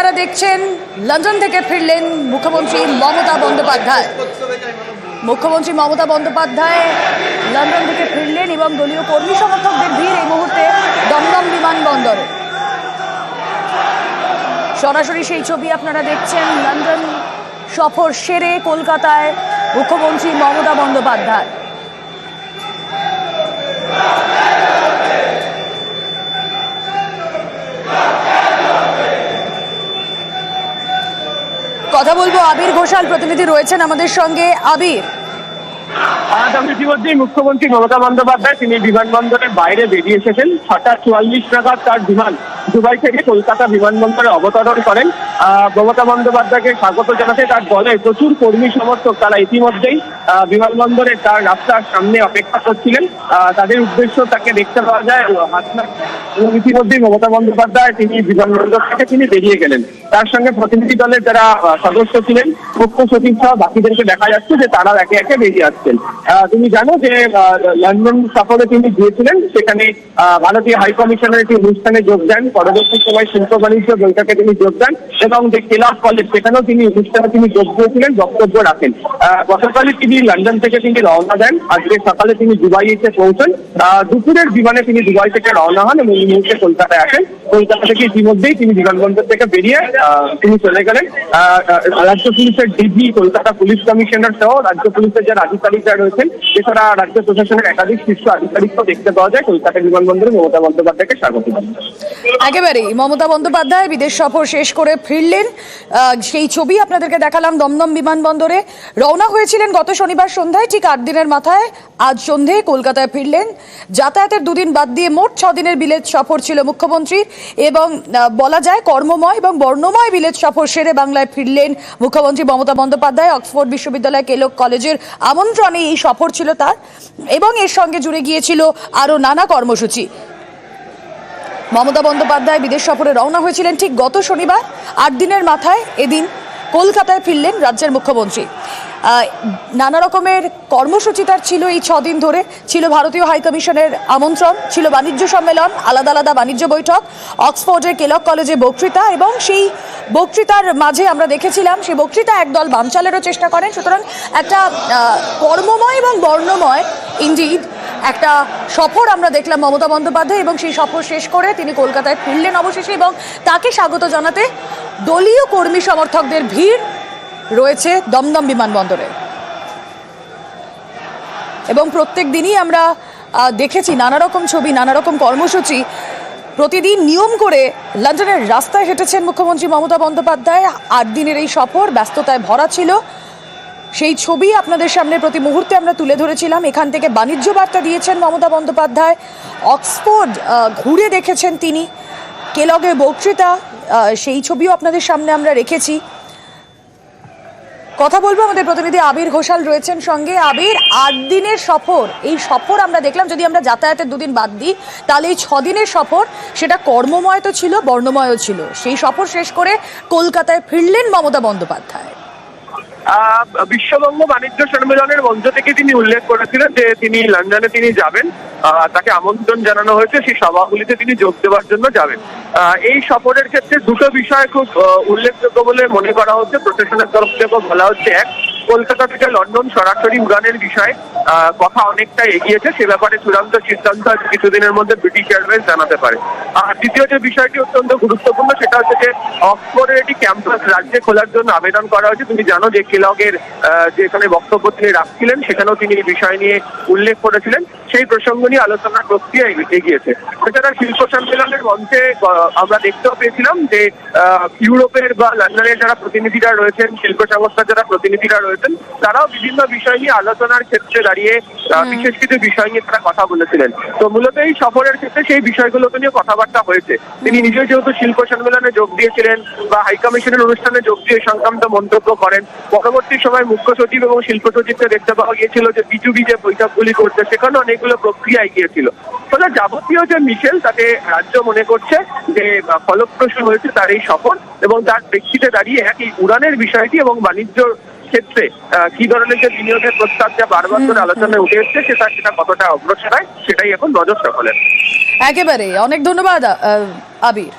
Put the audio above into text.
আপনারা দেখছেন লন্ডন থেকে ফিরলেন মুখ্যমন্ত্রী মমতা বন্দ্যোপাধ্যায়। মুখ্যমন্ত্রী মমতা বন্দ্যোপাধ্যায় লন্ডন থেকে ফিরলেন এবং দলীয় কর্মী সমর্থকদের ভিড় এই মুহূর্তে দমদম বিমানবন্দরে। সরাসরি সেই ছবি আপনারা দেখছেন। লন্ডন সফর সেরে কলকাতায় মুখ্যমন্ত্রী মমতা বন্দ্যোপাধ্যায়। কথা বলবো, আবির ঘোষাল প্রতিনিধি রয়েছেন আমাদের সঙ্গে। আবির, আজ আমি ইতিমধ্যেই মুখ্যমন্ত্রী মমতা বন্দ্যোপাধ্যায় তিনি বিমানবন্দরের বাইরে বেরিয়ে এসেছেন। 6:44 নাগাদ তার বিমান দুবাই থেকে কলকাতা বিমানবন্দরে অবতরণ করেন। মমতা বন্দ্যোপাধ্যায়কে স্বাগত জানাতে তার দলের প্রচুর কর্মী সমর্থক তারা ইতিমধ্যেই বিমানবন্দরে তার রাস্তার সামনে অপেক্ষা করছিলেন। তাদের উদ্দেশ্য তাকে দেখতে পাওয়া যায় এবং ইতিমধ্যেই মমতা বন্দ্যোপাধ্যায় তিনি বিমানবন্দর থেকে তিনি বেরিয়ে গেলেন। তার সঙ্গে প্রতিনিধি দলের যারা সদস্য ছিলেন, মুখ্য সচিব সহ বাকিদেরকে দেখা যাচ্ছে যে তারা একে একে বেরিয়ে আসছেন। তুমি জানো যে লন্ডন সফরে তিনি গিয়েছিলেন, সেখানে ভারতীয় হাই কমিশনের একটি অনুষ্ঠানে যোগ দেন। পরবর্তী সময় শিল্প বাণিজ্য বৈঠকে তিনি যোগ দেন এবং যে কেলগ কলেজ সেখানেও তিনি অনুষ্ঠানে তিনি যোগ দিয়েছিলেন, বক্তব্য রাখেন। গতকালই তিনি লন্ডন থেকে তিনি রওনা দেন। আজকে সকালে তিনি দুবাই এসে পৌঁছন। দুপুরের বিমানে তিনি দুবাই থেকে রওনা হন এবং এই মুহূর্তে কলকাতায় আসেন। কলকাতা থেকে ইতিমধ্যেই তিনি বিমানবন্দর থেকে বেরিয়ে তিনি চলে গেলেন। রাজ্য পুলিশের ডিজি, কলকাতা পুলিশ কমিশনার সহ রাজ্য পুলিশের যারা আধিকারিকরা রয়েছেন, এছাড়া রাজ্য প্রশাসনের একাধিক শীর্ষ আধিকারিকও দেখতে পাওয়া যায় কলকাতা বিমানবন্দরে মমতা বন্দ্যোপাধ্যায়কে স্বাগত জানান। একেবারেই মমতা বন্দ্যোপাধ্যায় বিদেশ সফর শেষ করে ফিরলেন, সেই ছবি আপনাদেরকে দেখালাম। দমদম বিমানবন্দরে রওনা হয়েছিলেন গত শনিবার সন্ধ্যায়, ঠিক 8 দিনের মাথায় আজ সন্ধে কলকাতায় ফিরলেন। যাতায়াতের 2 দিন বাদ দিয়ে মোট 6 দিনের বিলেত সফর ছিল মুখ্যমন্ত্রীর এবং বলা যায় কর্মময় এবং বর্ণময় বিলেত সফর সেরে বাংলায় ফিরলেন মুখ্যমন্ত্রী মমতা বন্দ্যোপাধ্যায়। অক্সফোর্ড বিশ্ববিদ্যালয় কেলগ কলেজের আমন্ত্রণে এই সফর ছিল তার এবং এর সঙ্গে জুড়ে গিয়েছিল আরও নানা কর্মসূচি। মমতা বন্দ্যোপাধ্যায় বিদেশ সফরে রওনা হয়েছিলেন ঠিক গত শনিবার। 8 দিনের মাথায় এদিন কলকাতায় ফিরলেন রাজ্যের মুখ্যমন্ত্রী। নানা রকমের কর্মসূচি তার ছিল এই 6 দিন ধরে। ছিল ভারতীয় হাইকমিশনের আমন্ত্রণ, ছিল বাণিজ্য সম্মেলন, আলাদা আলাদা বাণিজ্য বৈঠক, অক্সফোর্ডের কেলগ কলেজে বক্তৃতা এবং সেই বক্তৃতার মাঝে আমরা দেখেছিলাম সেই বক্তৃতা একদল বানচালেরও চেষ্টা করেন। সুতরাং একটা কর্মময় এবং বর্ণময় ইনডিড একটা সফর আমরা দেখলাম মমতা বন্দ্যোপাধ্যায় এবং সেই সফর শেষ করে তিনি কলকাতায় ফিরলেন অবশেষে এবং তাকে স্বাগত জানাতে দলীয় কর্মী সমর্থকদের ভিড় রয়েছে দমদম বিমানবন্দরে। এবং প্রত্যেক দিনই আমরা দেখেছি নানা রকম ছবি, নানা রকম কর্মসূচি। প্রতিদিন নিয়ম করে লন্ডনের রাস্তায় হেঁটেছেন মুখ্যমন্ত্রী মমতা বন্দ্যোপাধ্যায়। 8 দিনের এই সফর ব্যস্ততায় ভরা ছিল, সেই ছবি আপনাদের সামনে প্রতি মুহূর্তে আমরা তুলে ধরেছিলাম। এখান থেকে বাণিজ্য বার্তা দিয়েছেন মমতা বন্দ্যোপাধ্যায়, অক্সফোর্ড ঘুরে দেখেছেন তিনি, কেলগের বক্তৃতা, সেই ছবিও আপনাদের সামনে আমরা রেখেছি। কথা বলবো, আমাদের প্রতিনিধি আবির ঘোষাল রয়েছেন সঙ্গে। আবির, 8 দিনের সফর, এই সফর আমরা দেখলাম, যদি আমরা যাতায়াতের 2 দিন বাদ দিই তাহলে এই 6 দিনের সফর সেটা কর্মময় তো ছিল, বর্ণময়ও ছিল। সেই সফর শেষ করে কলকাতায় ফিরলেন মমতা বন্দ্যোপাধ্যায়। বিশ্ববঙ্গ বাণিজ্য সম্মেলনের মঞ্চ থেকে তিনি উল্লেখ করেছিলেন যে তিনি লন্ডনে তিনি যাবেন, তাকে আমন্ত্রণ জানানো হয়েছে, সেই সভাগুলিতে তিনি যোগ দেওয়ার জন্য যাবেন। এই সফরের ক্ষেত্রে দুটো বিষয় খুব উল্লেখযোগ্য বলে মনে করা হচ্ছে। প্রশাসনের তরফ থেকে বলা হচ্ছে, এক, কলকাতা থেকে লন্ডন সরাসরি উড়ানের বিষয়ে কথা অনেকটা এগিয়েছে, সে ব্যাপারে চূড়ান্ত সিদ্ধান্ত আজ কিছুদিনের মধ্যে ব্রিটিশ এয়ারওয়েজ জানাতে পারে। আর দ্বিতীয় যে বিষয়টি অত্যন্ত গুরুত্বপূর্ণ সেটা হচ্ছে যে অক্সফোর্ডের একটি ক্যাম্পাস রাজ্যে খোলার জন্য আবেদন করা হয়েছে। তুমি জানো যে কেলগের যেখানে বক্তব্য তিনি রাখছিলেন সেখানেও তিনি এই বিষয় নিয়ে উল্লেখ করেছিলেন। সেই প্রসঙ্গ নিয়ে আলোচনার প্রক্রিয়া এগিয়েছে। এছাড়া শিল্প সম্মেলনের মঞ্চে আমরা দেখতেও পেয়েছিলাম যে ইউরোপের বা লন্ডনের যারা প্রতিনিধিরা রয়েছেন, শিল্প সংস্থার যারা প্রতিনিধিরা রয়েছেন, তারাও বিভিন্ন বিষয় নিয়ে আলোচনার ক্ষেত্রে দাঁড়িয়ে বিশেষ কিছু বিষয় নিয়ে তারা কথা বলেছিলেন। তো মূলত এই সফরের ক্ষেত্রে সেই বিষয়গুলোকে নিয়ে কথাবার্তা হয়েছে। তিনি নিজেও যেহেতু শিল্প সম্মেলনে যোগ দিয়েছিলেন বা হাইকমিশনের অনুষ্ঠানে যোগ দিয়ে সংক্রান্ত মন্তব্য করেন। পরবর্তী সময় মুখ্য সচিব এবং শিল্প সচিবকে দেখতে পাওয়া গিয়েছিল যে বিজুবি যে বৈঠকগুলি করছে সেখানে অনেকগুলো প্রক্রিয়া এগিয়েছিল। ফলে যাবতীয় যে মিশেল তাতে রাজ্য মনে করছে যে ফলপ্রসূ হয়েছে তার এই সফর এবং তার প্রেক্ষিতে দাঁড়িয়ে একই উড়ানের বিষয়টি এবং বাণিজ্য ক্ষেত্রে কি ধরনের যে বিনিয়োগের প্রস্তাব যা বারবার করে আলোচনায় উঠে এসছে সেটা কতটা অগ্রসর হয় সেটাই এখন নজর সকলের। একেবারে অনেক ধন্যবাদ আবির।